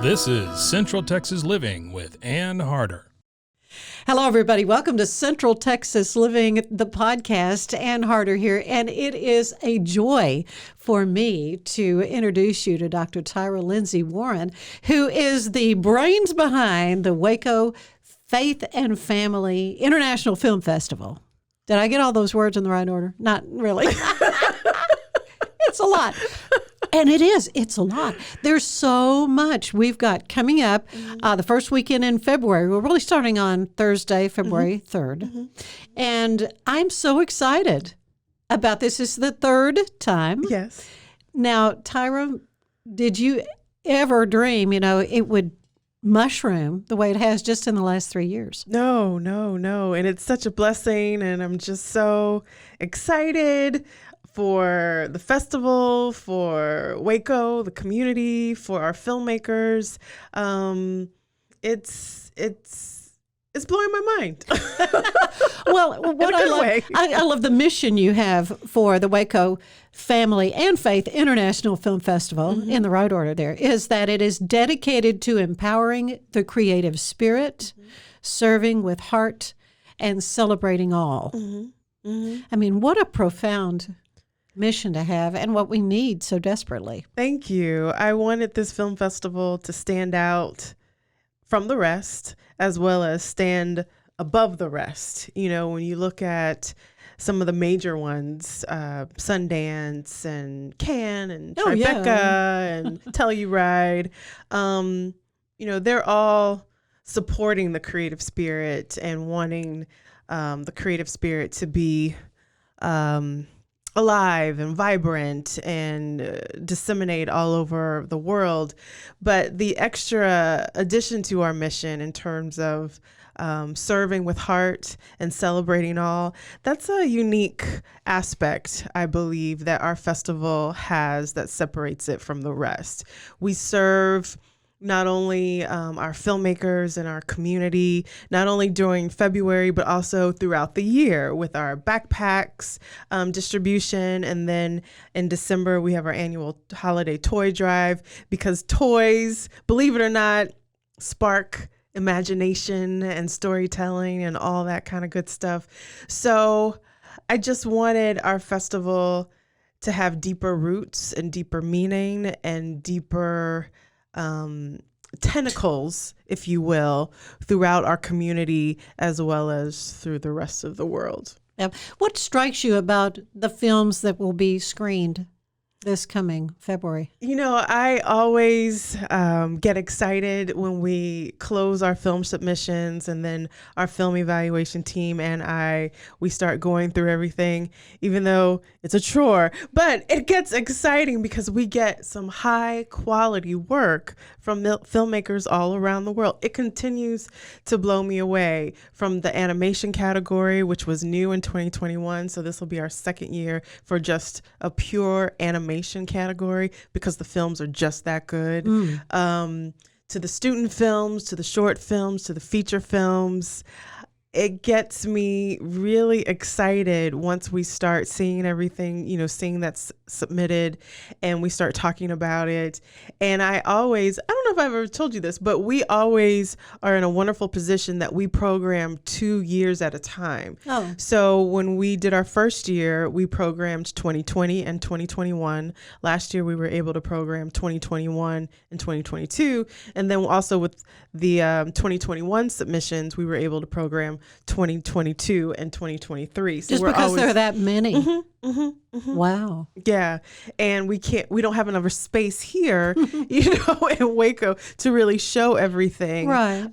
This is Central Texas Living with Ann Harder. Hello, everybody. Welcome to Central Texas Living, the podcast. Ann Harder here, and it is a joy for me to introduce you to Dr. Tyrha Lindsey-Warren, who is the brains behind the Waco Faith and Family International Film Festival. Did I get all those words in the right order? Not really. It's a lot. And it's a lot. There's so much we've got coming up the first weekend in February. We're really starting on Thursday, February 3rd. And I'm so excited about this. This is the third time. Yes. Now, Tyrha, did you ever dream, it would mushroom the way it has just in the last 3 years? No. And it's such a blessing. And I'm just so excited for the festival, for Waco, the community, for our filmmakers. It's blowing my mind. Well, what I love the mission you have for the Waco Family and Faith International Film Festival, in the right order there, is that it is dedicated to empowering the creative spirit, serving with heart, and celebrating all. I mean, what a profound mission to have, and what we need so desperately. Thank you. I wanted this film festival to stand out from the rest, as well as stand above the rest. When you look at some of the major ones, Sundance and Cannes and Tribeca and Telluride, they're all supporting the creative spirit and wanting the creative spirit to be alive and vibrant and disseminate all over the world. But the extra addition to our mission in terms of serving with heart and celebrating all, that's a unique aspect, I believe, that our festival has that separates it from the rest. We serve not only our filmmakers and our community, not only during February, but also throughout the year with our backpacks distribution. And then in December, we have our annual holiday toy drive, because toys, believe it or not, spark imagination and storytelling and all that kind of good stuff. So I just wanted our festival to have deeper roots and deeper meaning and deeper tentacles, if you will, throughout our community as well as through the rest of the world. What strikes you about the films that will be screened this coming February? I always get excited when we close our film submissions, and then our film evaluation team and we start going through everything, even though it's a chore. But it gets exciting because we get some high quality work from filmmakers all around the world. It continues to blow me away, from the animation category, which was new in 2021. So this will be our second year for just a pure animation category, because the films are just that good. To the student films, to the short films, to the feature films. It gets me really excited once we start seeing everything, seeing that's submitted, and we start talking about it. And I don't know if I've ever told you this, but we always are in a wonderful position that we program 2 years at a time. Oh. So when we did our first year, we programmed 2020 and 2021. Last year, we were able to program 2021 and 2022. And then also with the 2021 submissions, we were able to program 2022 and 2023. So just because there are that many. Wow. Yeah. And we don't have enough space here, in Waco to really show everything. Right.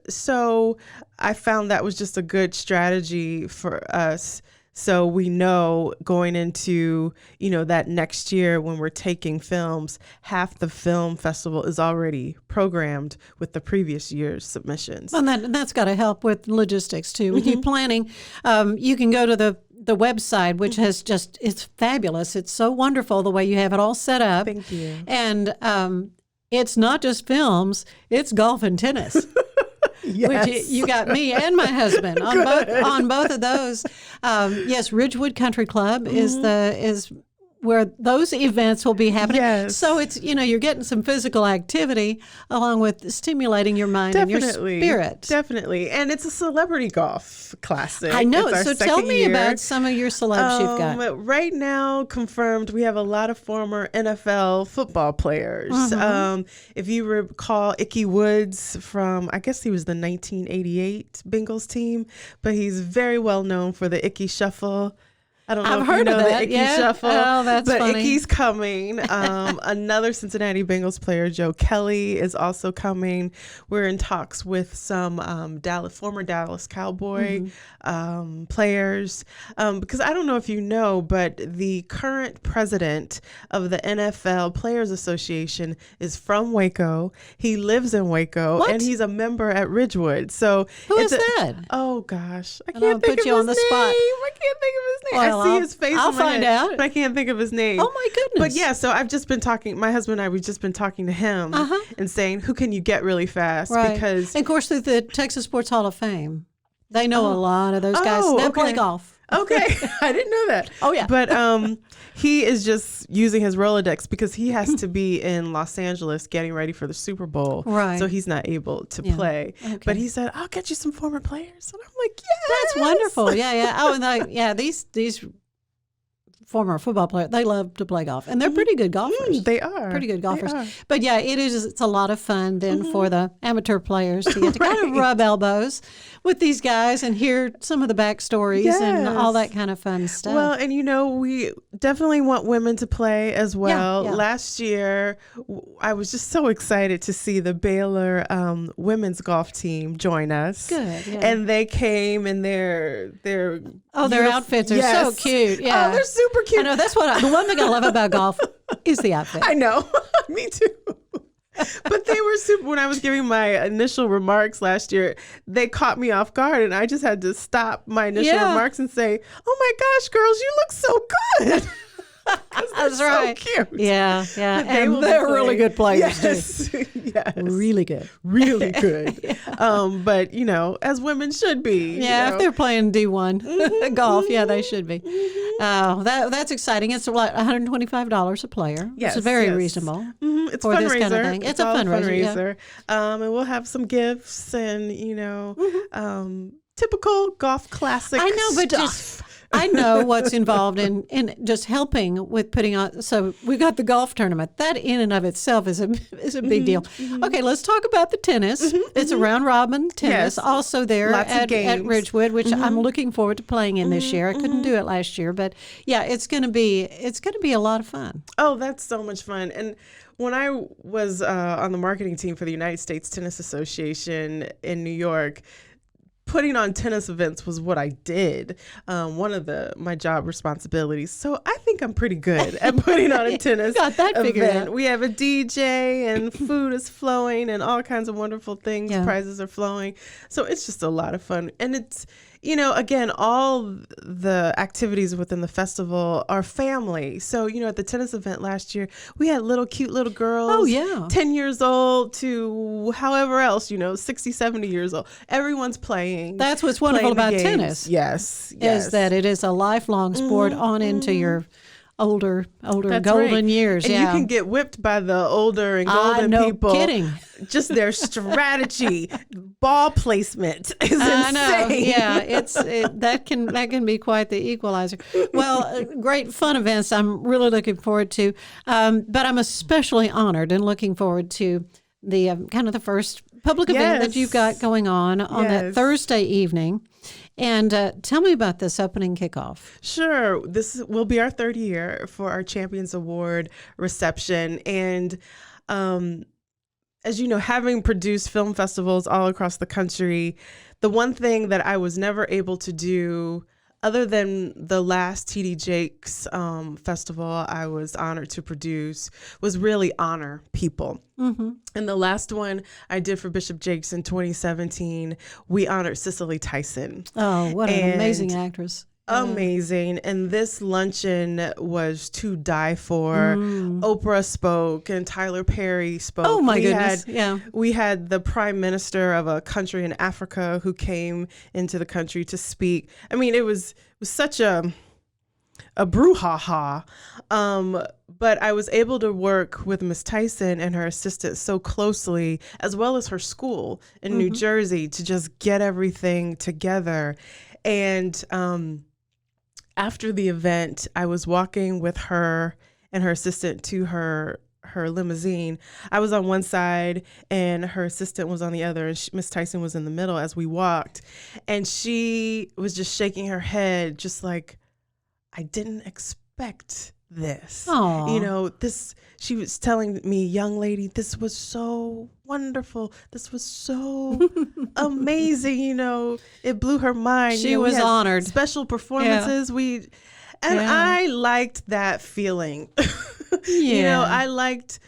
So I found that was just a good strategy for us. So we know going into, that next year when we're taking films, half the film festival is already programmed with the previous year's submissions. Well, that's got to help with logistics too. With you planning, you can go to the website, which has it's fabulous. It's so wonderful the way you have it all set up. Thank you. And it's not just films, it's golf and tennis. Yes. Which you got me and my husband on both of those. Yes, Ridgewood Country Club is where those events will be happening. Yes. So it's, you're getting some physical activity along with stimulating your mind and your spirit. Definitely. And it's a celebrity golf classic. I know. It's our So tell second me year. about some of your celebs you've got. Right now, confirmed, we have a lot of former NFL football players. If you recall Ickey Woods from, I guess he was the 1988 Bengals team, but he's very well known for the Ickey Shuffle. I don't know I've if heard you know of that. the Ickey Yeah. Shuffle. Oh, that's but funny. Ickey's coming. Another Cincinnati Bengals player, Joe Kelly, is also coming. We're in talks with some former Dallas Cowboy players. Because I don't know if you know, but the current president of the NFL Players Association is from Waco. He lives in Waco. What? And he's a member at Ridgewood. So Who is that? Oh, gosh. I I'll can't think put of you on his the spot. name. I can't think of his name. Well, I see his face. I'll in my find head, out. but I can't think of his name. Oh, my goodness. But yeah, so I've just been talking. My husband and I, we've just been talking to him and saying, who can you get really fast? Right. Because and of course, through the Texas Sports Hall of Fame, they know a lot of those guys. They play golf. Okay, I didn't know that. Oh, yeah. But he is just using his Rolodex because he has to be in Los Angeles getting ready for the Super Bowl. Right. So he's not able to play. Okay. But he said, "I'll get you some former players," and I'm like, "Yes, That's wonderful. Yeah. Oh, and these former football players, they love to play golf, and they're pretty good golfers. They are Pretty good golfers. They are. But yeah, it's a lot of fun then for the amateur players to get to kind of rub elbows with these guys and hear some of the backstories and all that kind of fun stuff. Well, and we definitely want women to play as well. Yeah. Last year, I was just so excited to see the Baylor women's golf team join us. Good, yeah. And they came in their their outfits are so cute. Yeah. Oh, they're super cute. I know, that's the one thing I love about golf is the outfit. I know. Me too. But they were super. When I was giving my initial remarks last year, they caught me off guard, and I just had to stop my initial remarks and say, "Oh my gosh, girls, you look so good." That's right. So cute. Yeah. And will they're be really playing. good players too. Yes. Really good. Really good. But as women should be. Yeah, if they're playing D1 golf, they should be. Oh, that's exciting. It's like $125 a player. Yes, it's very yes. reasonable. It's for fundraiser. this kind of thing. It's a all fundraiser. And we'll have some gifts and typical golf classic. I know, but stuff. I know what's involved in just helping with putting on. So we've got the golf tournament. That in and of itself is a big deal. Okay, let's talk about the tennis. It's a round robin tennis. Yes. Also there Lots of at games. Ridgewood, which I'm looking forward to playing in this year. I couldn't do it last year, but yeah, it's going to be a lot of fun. Oh, that's so much fun. And when I was on the marketing team for the United States Tennis Association in New York, putting on tennis events was what I did. One of my job responsibilities. So I think I'm pretty good at putting on a tennis Got that figured event. out. We have a DJ and food is flowing and all kinds of wonderful things. Yeah. Prizes are flowing. So it's just a lot of fun. And it's, again, all the activities within the festival are family. So, at the tennis event last year, we had cute little girls. Oh, yeah. 10 years old to however else, 60, 70 years old. Everyone's playing. That's what's wonderful playing the about games. tennis. Yes. Is that it is a lifelong sport on into your older That's golden right. years. And yeah. you can get whipped by the older and golden no people. kidding. Just their strategy, ball placement is insane. I know. Yeah, that can be quite the equalizer. Well, great fun events. I'm really looking forward to, but I'm especially honored and looking forward to the kind of the first public event that you've got going on that Thursday evening. And tell me about this opening kickoff. Sure. This will be our third year for our Champions Award reception. And as you know, having produced film festivals all across the country, the one thing that I was never able to do, other than the last TD Jakes festival I was honored to produce, was really honor people. Mm-hmm. And the last one I did for Bishop Jakes in 2017, we honored Cicely Tyson. Oh, what an amazing actress. Amazing. And this luncheon was to die for. Oprah spoke and Tyler Perry spoke. Oh, my goodness. We had the prime minister of a country in Africa who came into the country to speak. I mean, it was such a a brouhaha. But I was able to work with Miss Tyson and her assistant so closely, as well as her school in New Jersey, to just get everything together. And after the event, I was walking with her and her assistant to her limousine. I was on one side and her assistant was on the other, and Miss Tyson was in the middle as we walked. And she was just shaking her head, just like, I didn't expect this. Aww. You know, she was telling me, young lady, this was so wonderful. This was so amazing. You know, it blew her mind. She you know, was honored. Special performances. Yeah. I liked that feeling. You know, I liked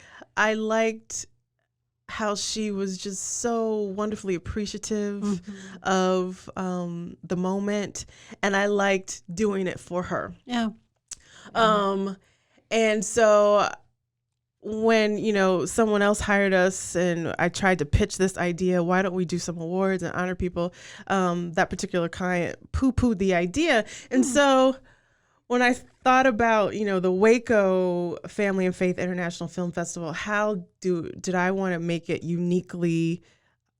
how she was just so wonderfully appreciative of the moment, and I liked doing it for her. Yeah. And so when, you know, someone else hired us and I tried to pitch this idea, why don't we do some awards and honor people? That particular client poo-pooed the idea. And so when I thought about, you know, the Waco Family and Faith International Film Festival, how did I want to make it uniquely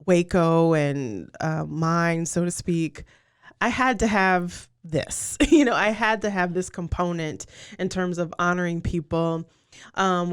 Waco and mine, so to speak? I had to have this, you know, I had to have this component in terms of honoring people.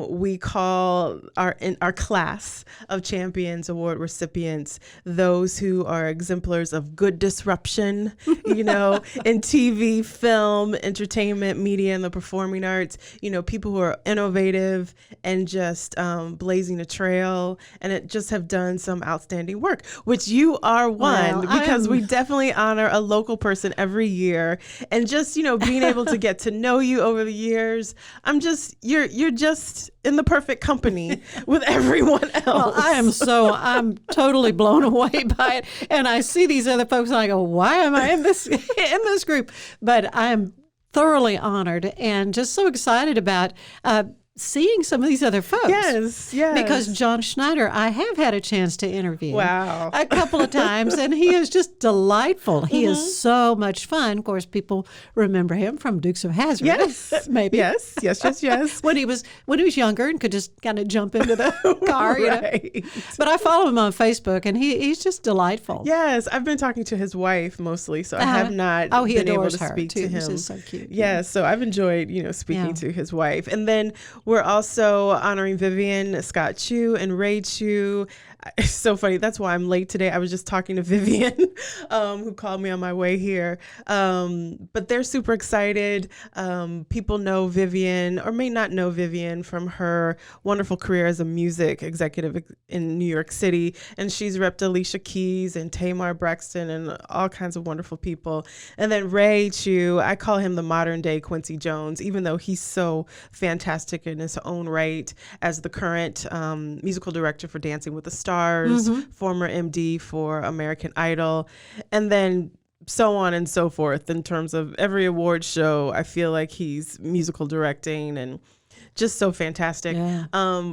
We call our class of Champions Award recipients those who are exemplars of good disruption, you know, in TV, film, entertainment, media, and the performing arts, you know, people who are innovative and just blazing a trail and just have done some outstanding work, which you are one, because we definitely honor a local person every year. And just, you know, being able to get to know you over the years, you're just in the perfect company with everyone else. Well, I'm totally blown away by it. And I see these other folks and I go, why am I in this group? But I'm thoroughly honored and just so excited about seeing some of these other folks. Yes. Because John Schneider, I have had a chance to interview a couple of times, and he is just delightful. He is so much fun. Of course, people remember him from Dukes of Hazzard. Yes. Maybe. Yes. when he was younger and could just kind of jump into the car. Right. You know? But I follow him on Facebook, and he's just delightful. Yes. I've been talking to his wife mostly, so I have not been able to speak to him. He's so cute. Yes. So I've enjoyed, you know, speaking to his wife. And then we're also honoring Vivian Scott Chu and Ray Chu. It's so funny. That's why I'm late today. I was just talking to Vivian, who called me on my way here. But they're super excited. People know Vivian or may not know Vivian from her wonderful career as a music executive in New York City. And she's repped Alicia Keys and Tamar Braxton and all kinds of wonderful people. And then Ray Chu, I call him the modern day Quincy Jones, even though he's so fantastic in his own right as the current musical director for Dancing with the Stars, former MD for American Idol, and then so on and so forth. In terms of every award show, I feel like he's musical directing and just so fantastic. Yeah.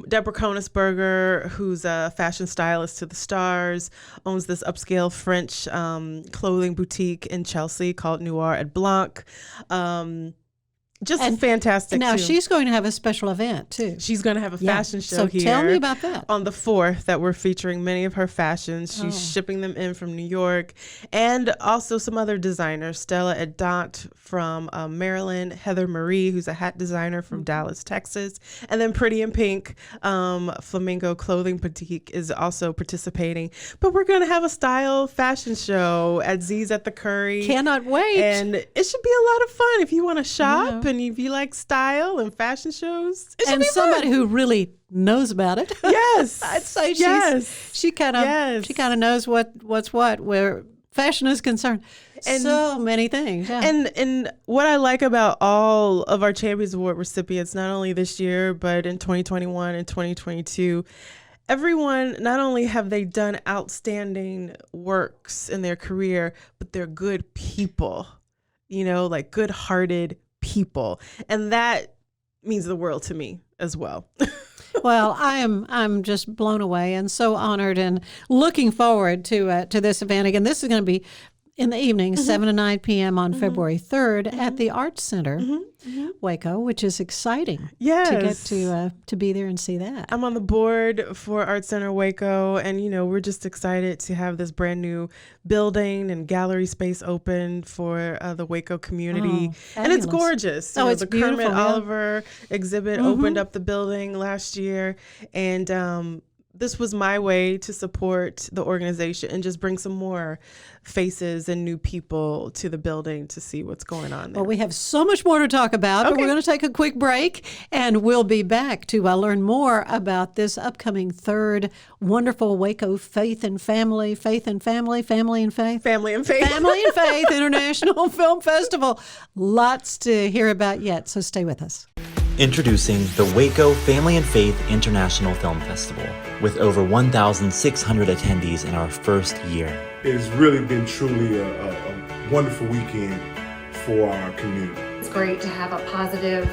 Deborah Konisberger, who's a fashion stylist to the stars, owns this upscale French clothing boutique in Chelsea called Noir et Blanc. Just fantastic. Now, too. she's going to have a special event, too. She's going to have a fashion show here. So tell me about that. On the 4th, that we're featuring many of her fashions. She's shipping them in from New York. And also some other designers. Stella Edant from Maryland. Heather Marie, who's a hat designer from Dallas, Texas. And then Pretty in Pink, Flamingo Clothing Boutique, is also participating. But we're going to have a style fashion show at Z's at the Curry. Cannot wait. And it should be a lot of fun if you want to shop and if you like style and fashion shows. It should be somebody fun. who really knows about it. Yes. I'd say she kind of knows what's what where fashion is concerned. And so many things. Yeah. And what I like about all of our Champions Award recipients, not only this year, but in 2021 and 2022, everyone, not only have they done outstanding works in their career, but they're good people, you know, like good-hearted people. And that means the world to me as well. Well, I'm just blown away and so honored and looking forward to this event. Again, this is going to be in the evening, 7 to 9 p.m. on February 3rd at the Arts Center, Waco, which is exciting. Yes. To get to be there and see that. I'm on the board for Art Center Waco, and we're just excited to have this brand new building and gallery space open for the Waco community, and it's gorgeous. It's the beautiful. Kermit Oliver exhibit opened up the building last year, and this was my way to support the organization and just bring some more faces and new people to the building to see what's going on there. Well, we have so much more to talk about, but we're going to take a quick break, and we'll be back to learn more about this upcoming third wonderful Waco Faith and Family International Film Festival. Lots to hear about yet, so stay with us. Introducing the Waco Family and Faith International Film Festival, with over 1,600 attendees in our first year. It has really been truly a wonderful weekend for our community. It's great to have a positive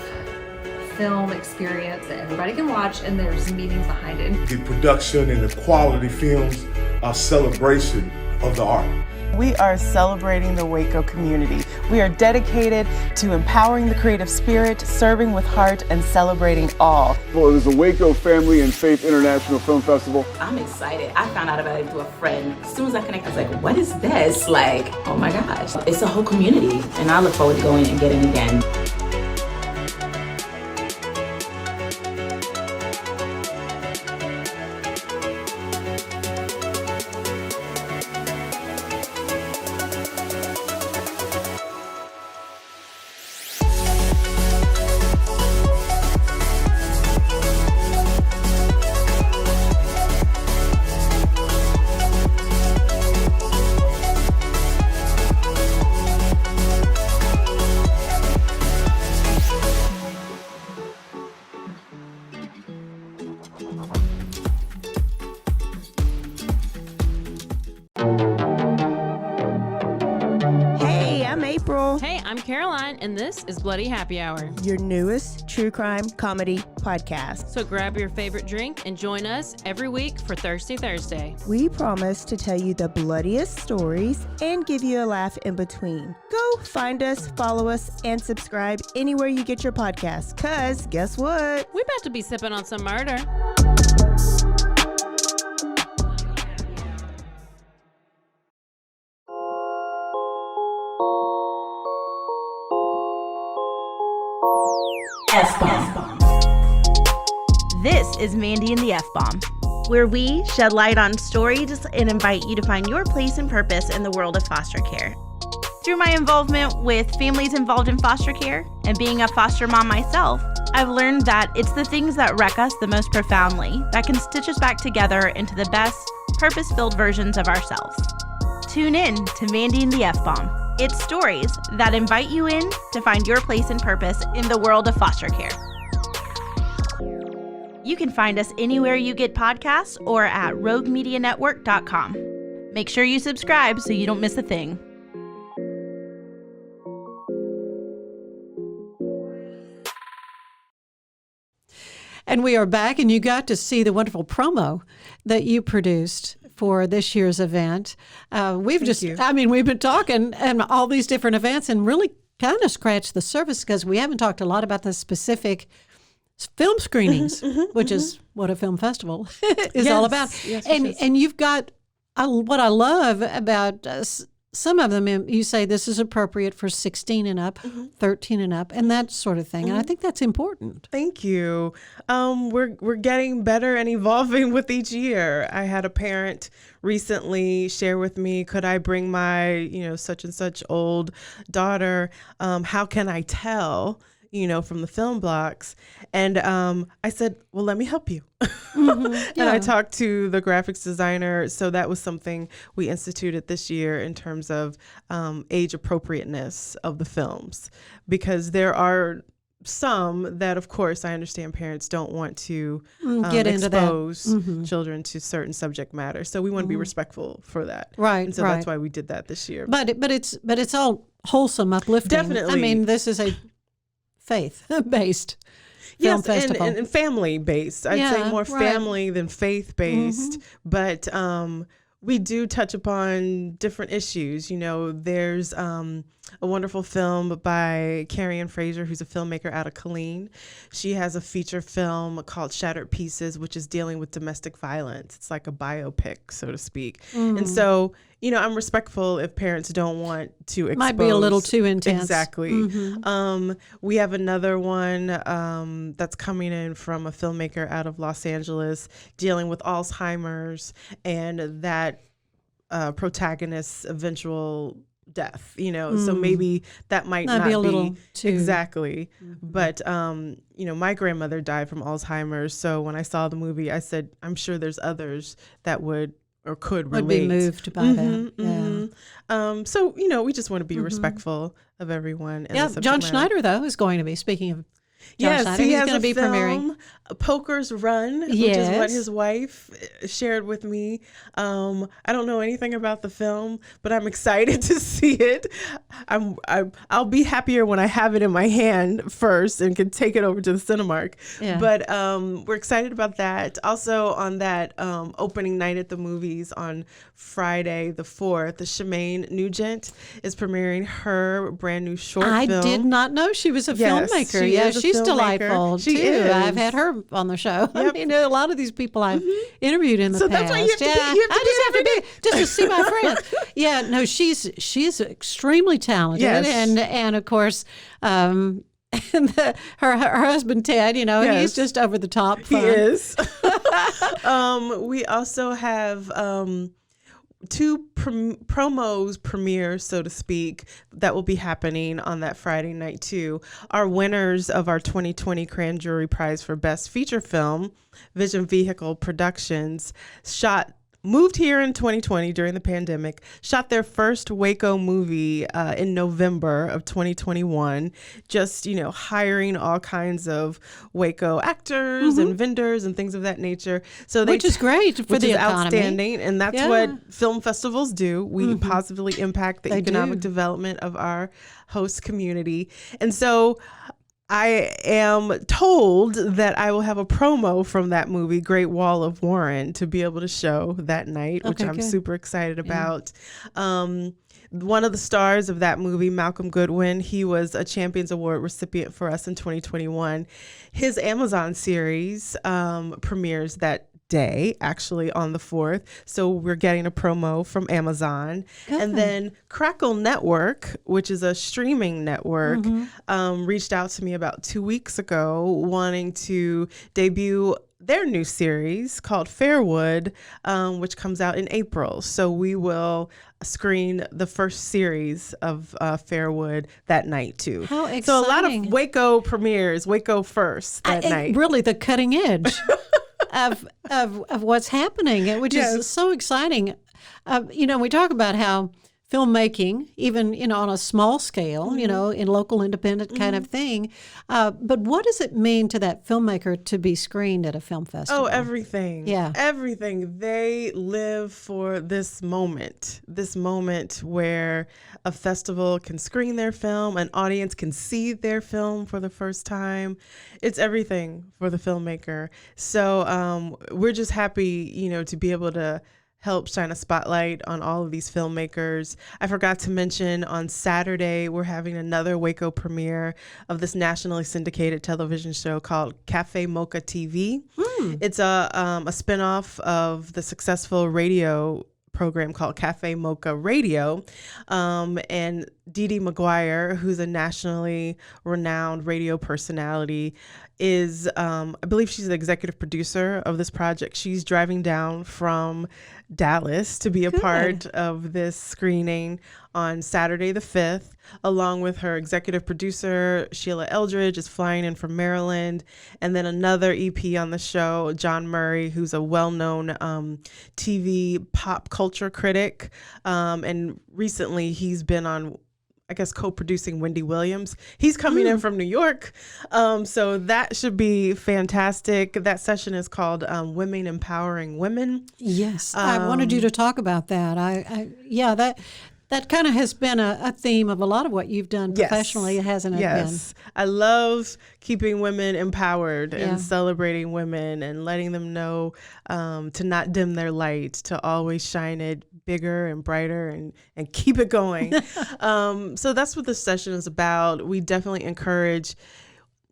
film experience that everybody can watch, and there's meanings behind it. The production and the quality films are a celebration of the art. We are celebrating the Waco community. We are dedicated to empowering the creative spirit, serving with heart, and celebrating all. Well, it is the Waco Family and Faith International Film Festival. I'm excited. I found out about it through a friend. As soon as I connected, I was like, what is this? Like, oh my gosh. It's a whole community, and I look forward to going and getting again. Hey, I'm Caroline, and this is Bloody Happy Hour, your newest true crime comedy podcast. So grab your favorite drink and join us every week for Thirsty Thursday. We promise to tell you the bloodiest stories and give you a laugh in between. Go find us, follow us, and subscribe anywhere you get your podcasts, because guess what? We're about to be sipping on some murder. F-Bomb. This is Mandy and the F-Bomb, where we shed light on stories and invite you to find your place and purpose in the world of foster care. Through my involvement with families involved in foster care and being a foster mom myself, I've learned that it's the things that wreck us the most profoundly that can stitch us back together into the best, purpose-filled versions of ourselves. Tune in to Mandy and the F-Bomb. It's stories that invite you in to find your place and purpose in the world of foster care. You can find us anywhere you get podcasts or at roguemedianetwork.com. Make sure you subscribe so you don't miss a thing. And we are back, and you got to see the wonderful promo that you produced for this year's event. We've been talking and all these different events and really kind of scratched the surface because we haven't talked a lot about the specific film screenings, which is what a film festival is all about. Yes, and you've got, what I love about some of them, you say this is appropriate for 16 and up, 13 and up, and that sort of thing. And I think that's important. Thank you. We're getting better and evolving with each year. I had a parent recently share with me, could I bring my, such and such old daughter? How can I tell, from the film blocks? And I said, well, let me help you. And I talked to the graphics designer. So that was something we instituted this year in terms of age appropriateness of the films, because there are some that, of course, I understand parents don't want to get into expose children to certain subject matter. So we want to be respectful for that. Right. And so that's why we did that this year. But it's all wholesome, uplifting. Definitely. I mean, this is a faith-based film festival. And family-based. I'd say more family than faith-based. But we do touch upon different issues. You know, there's a wonderful film by Carrie Ann Fraser, who's a filmmaker out of Killeen. She has a feature film called Shattered Pieces, which is dealing with domestic violence. It's like a biopic, so to speak. And so, you know, I'm respectful if parents don't want to expose. Might be a little too intense. Exactly. We have another one that's coming in from a filmmaker out of Los Angeles dealing with Alzheimer's and that protagonist's eventual death, you know, so maybe that might not be a little too exactly. But you know, my grandmother died from Alzheimer's, so when I saw the movie, I said, I'm sure there's others that would or could relate. Be moved by that. Yeah. So, you know, we just want to be respectful of everyone. Yeah, John Schneider, though, is going to be, speaking of John Schneider, he he's has going to be premiering Poker's Run, which is what his wife shared with me. I don't know anything about the film, but I'm excited to see it. I'll be happier when I have it in my hand first and can take it over to the Cinemark. Yeah. But we're excited about that. Also on that opening night at the movies on Friday the 4th, Shemaine Nugent is premiering her brand new short film. I did not know she was a filmmaker. She's delightful too. I've had her on the show. Yep. I mean, a lot of these people I've interviewed in the past. That's why you have to be. I just have to be just to see my friends. Yeah, no, she's extremely talented, and of course, and her husband Ted. You know, he's just over the top fun. He is. We also have. Two promos premieres, so to speak, that will be happening on that Friday night too. Our winners of our 2020 Grand Jury Prize for Best Feature Film, Vision Vehicle Productions, moved here in 2020 during the pandemic, shot their first Waco movie in November of 2021, just, you know, hiring all kinds of Waco actors and vendors and things of that nature. So which is great for the economy. Outstanding. And that's what film festivals do. We positively impact the economic development of our host community. And so I am told that I will have a promo from that movie, Great Wall of Warren, to be able to show that night, which I'm super excited about. One of the stars of that movie, Malcolm Goodwin, he was a Champions Award recipient for us in 2021. His Amazon series premieres that day, actually on the 4th. So we're getting a promo from Amazon. Good. And then Crackle Network, which is a streaming network, reached out to me about 2 weeks ago wanting to debut their new series called Fairwood, which comes out in April. So we will screen the first series of Fairwood that night too. How exciting. So a lot of Waco premieres, Waco first that night. Really the cutting edge of what's happening, which is so exciting. You know, we talk about how filmmaking, even, you know, on a small scale, you know, in local independent kind of thing. But what does it mean to that filmmaker to be screened at a film festival? Oh, everything. Yeah. Everything. They live for this moment where a festival can screen their film, an audience can see their film for the first time. It's everything for the filmmaker. So we're just happy, you know, to be able to help shine a spotlight on all of these filmmakers. I forgot to mention on Saturday, we're having another Waco premiere of this nationally syndicated television show called Cafe Mocha TV. It's a spinoff of the successful radio program called Cafe Mocha Radio. And Dee Dee McGuire, who's a nationally renowned radio personality, is, I believe she's the executive producer of this project. She's driving down from Dallas to be a part of this screening on Saturday the 5th, along with her executive producer, Sheila Eldridge, is flying in from Maryland. And then another EP on the show, John Murray, who's a well-known TV pop culture critic. And recently he's been on, I guess, co-producing Wendy Williams. He's coming in from New York. So that should be fantastic. That session is called Women Empowering Women. Yes. I wanted you to talk about that. That kind of has been a theme of a lot of what you've done professionally, hasn't it? Yes. I love keeping women empowered and celebrating women and letting them know to not dim their light, to always shine it bigger and brighter and keep it going. So that's what this session is about. We definitely encourage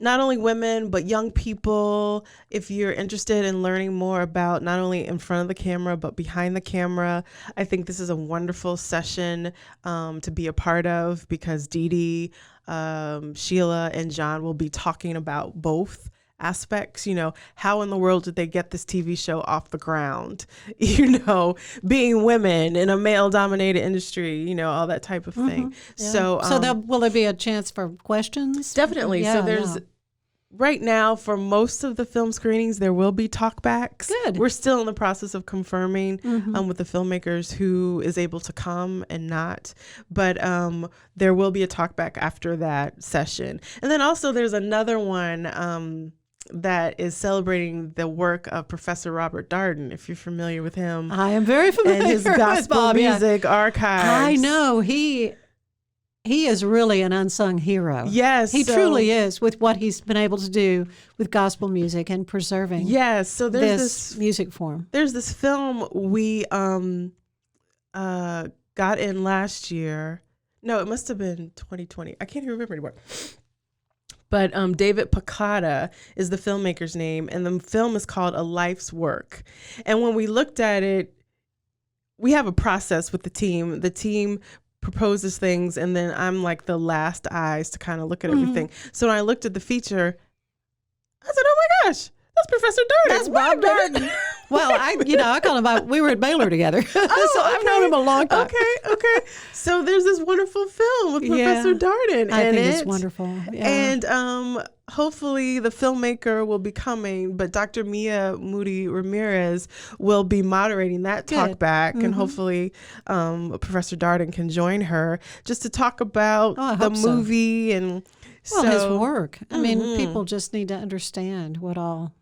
not only women, but young people. If you're interested in learning more about not only in front of the camera, but behind the camera, I think this is a wonderful session to be a part of, because Dee Dee, Sheila, and John will be talking about both aspects. You know, how in the world did they get this TV show off the ground? You know, being women in a male-dominated industry, you know, all that type of thing. So will there be a chance for questions? Definitely. So there's right now, for most of the film screenings, there will be talkbacks. Good. We're still in the process of confirming with the filmmakers who is able to come and not. But there will be a talkback after that session. And then also there's another one that is celebrating the work of Professor Robert Darden, if you're familiar with him. I am very familiar and his with gospel Bob, music archives. I know. He is really an unsung hero. Yes. He truly is, with what he's been able to do with gospel music and preserving so there's this music form. There's this film we got in last year. No, it must have been 2020. I can't even remember anymore. But David Piccotta is the filmmaker's name, and the film is called A Life's Work. And when we looked at it, we have a process with the team. The team proposes things, and then I'm like the last eyes to kind of look at everything. So when I looked at the feature, I said, oh my gosh, that's Professor Darden. That's Bob Darden. Well, I call him, we were at Baylor together. So I've known him a long time. Okay. So there's this wonderful film with Professor Darden. I think it's wonderful. Yeah. And hopefully the filmmaker will be coming, but Dr. Mia Moody Ramirez will be moderating that talk back, and hopefully Professor Darden can join her just to talk about the movie and his work. I mean, people just need to understand what all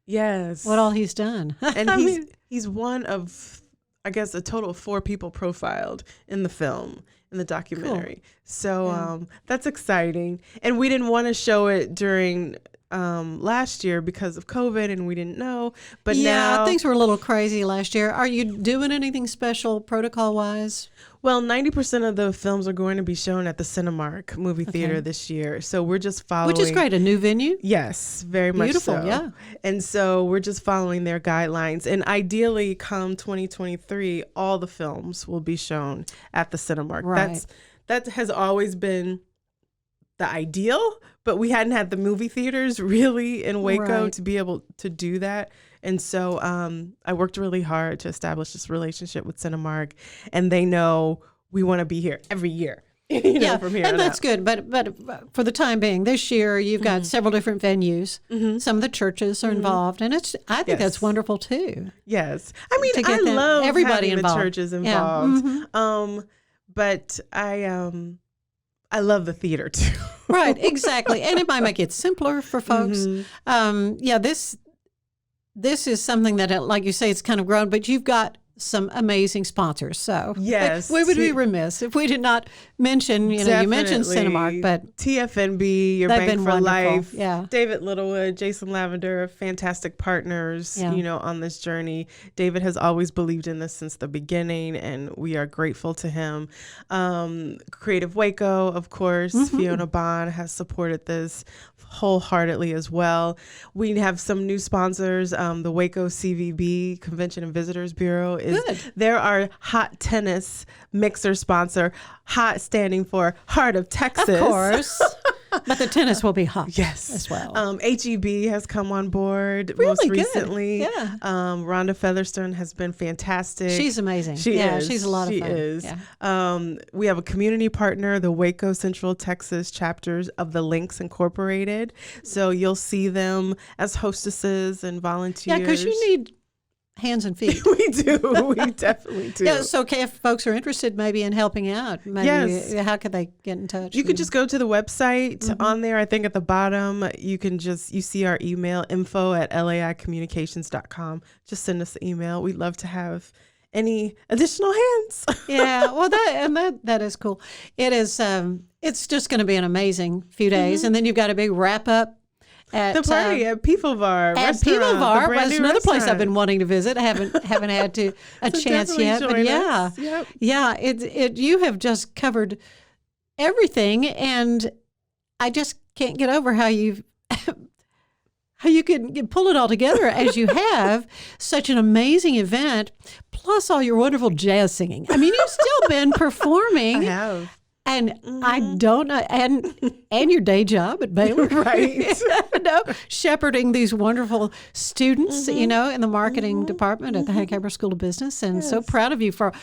he's done. And he's one of, I guess, a total of 4 people profiled in the film, in the documentary. Cool. So that's exciting. And we didn't want to show it during last year because of COVID, and we didn't know. But now things were a little crazy last year. Are you doing anything special protocol-wise? Well, 90% of the films are going to be shown at the Cinemark movie theater this year. So we're just following. Which is great. A new venue? Yes, very much so. Beautiful, yeah. And so we're just following their guidelines. And ideally, come 2023, all the films will be shown at the Cinemark. Right. That has always been the ideal, but we hadn't had the movie theaters really in Waco to be able to do that. And so I worked really hard to establish this relationship with Cinemark, and they know we want to be here every year. From here and that's out. good. But for the time being, this year you've got several different venues. Some of the churches are involved, and I think that's wonderful too. Yes, I mean I love everybody having involved. The churches involved. But I love the theater too. Right, exactly, and it might make it simpler for folks. This is something that, like you say, it's kind of grown, but you've got some amazing sponsors. So yes, we would be remiss if we did not mention, you mentioned Cinemark, but TFNB, Your Bank for Life, yeah. David Littlewood, Jason Lavender, fantastic partners, on this journey. David has always believed in this since the beginning, and we are grateful to him. Creative Waco, of course, Fiona Bond has supported this wholeheartedly as well. We have some new sponsors. The Waco CVB, Convention and Visitors Bureau, they're our hot tennis mixer sponsor. Hot standing for Heart of Texas. Of course. But the tennis will be hot as well. HEB has come on board most recently. Yeah. Rhonda Featherstone has been fantastic. She's amazing. She is. She's a lot of fun. She is. Yeah. We have a community partner, the Waco Central Texas chapters of the Links Incorporated. So you'll see them as hostesses and volunteers. Yeah, because you need hands and feet. We do. We definitely do. Yeah. So, if folks are interested, maybe in helping out, how could they get in touch? You could just go to the website. On there, I think at the bottom, you see our email, info@laicommunications.com. Just send us an email. We'd love to have any additional hands. Yeah, well, that is cool. It is. It's just going to be an amazing few days, and then you've got a big wrap up at the party at People Bar. At People Bar, that's another place I've been wanting to visit. I haven't had a chance yet, but yeah, yeah. You have just covered everything, and I just can't get over how you can pull it all together as you have. Such an amazing event, plus all your wonderful jazz singing. I mean, you've still been performing. I have. And I don't know, and your day job at Baylor, right? Shepherding these wonderful students, in the marketing department at the Hank-Eber School of Business, and so proud of you for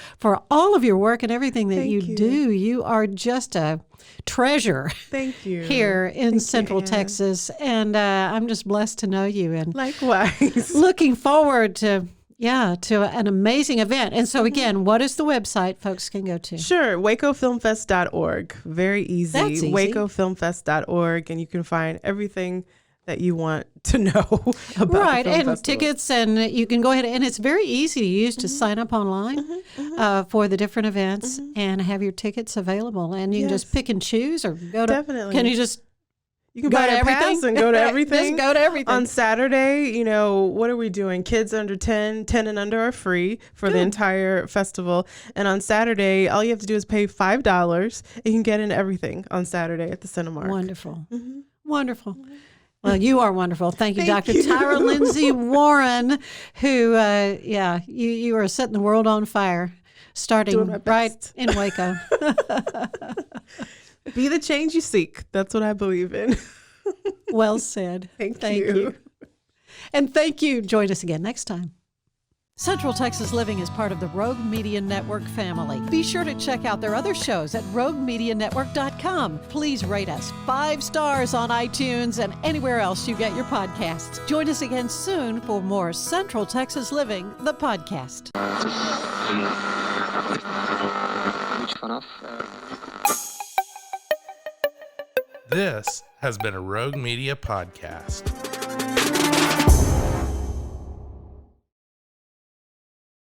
all of your work and everything that you do. You are just a treasure. Thank you. Here in Central Texas, and I'm just blessed to know you. And likewise, looking forward to an amazing event. And so again, what is the website folks can go to? Sure, wacofilmfest.org. Very easy. That's easy. wacofilmfest.org, and you can find everything that you want to know about right, the film and festival. Tickets, and you can go ahead, and it's very easy to use to sign up online for the different events and have your tickets available. And you can just pick and choose, or go to. Definitely. Can you just? You can go buy to a everything pass and go to everything. Just go to everything. On Saturday, what are we doing? Kids under 10 and under are free for the entire festival. And on Saturday, all you have to do is pay $5 and you can get into everyking on Saturday at the Cinemark. Wonderful. Wonderful. Well, you are wonderful. Thank you, Thank Dr. you. Tyrha Lindsey-Warren, who, you are setting the world on fire, starting right in Waco. Be the change you seek. That's what I believe in. Well said. Thank you. And thank you. Join us again next time. Central Texas Living is part of the Rogue Media Network family. Be sure to check out their other shows at roguemedianetwork.com. Please rate us 5 stars on iTunes and anywhere else you get your podcasts. Join us again soon for more Central Texas Living, the podcast. This has been a Rogue Media podcast.